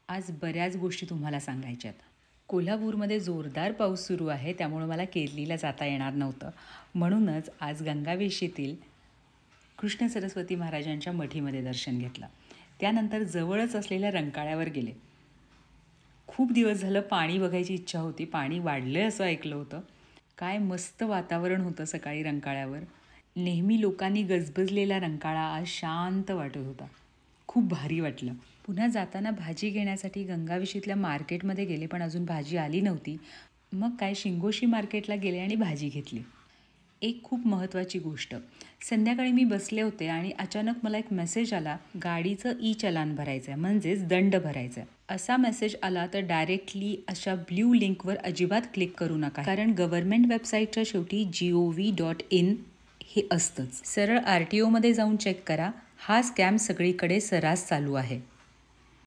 आज बऱ्याच गोष्टी तुम्हाला सांगायच्यात. कोल्हापूरमध्ये जोरदार पाऊस सुरू आहे, त्यामुळे मला केरलीला जाता येणार नव्हतं. म्हणूनच आज गंगावेशीतील कृष्ण सरस्वती महाराजांच्या मठीमध्ये दर्शन घेतलं. त्यानंतर जवळच असलेल्या रंकाळ्यावर गेले. खूप दिवस झालं पाणी बघायची इच्छा होती. पाणी वाढलं आहे असं ऐकलं होतं. काय मस्त वातावरण होतं सकाळी रंकाळ्यावर. नेहमी लोकांनी गजबजलेला रंकाळा आज शांत वाटत होता. खूप भारी वाटलं. पुन्हा जाताना भाजी घेण्यासाठी गंगावेशीतल्या मार्केटमध्ये गेले, पण अजून भाजी आली नव्हती. मग काय शिंगोशी मार्केटला गेले आणि भाजी घेतली. एक खूप महत्त्वाची गोष्ट, संध्याकाळी मी बसले होते आणि अचानक मला एक मेसेज आला, गाडीचं चलान भरायचं आहे, म्हणजेच दंड भरायचा आहे. असा मेसेज आला तर डायरेक्टली अशा ब्ल्यू लिंकवर अजिबात क्लिक करू नका, कारण गव्हर्नमेंट वेबसाईटच्या शेवटी gov.in हे असतंच. सरळ RTOमध्ये जाऊन चेक करा. हा स्कॅम सगळीकडे सर्रास चालू आहे.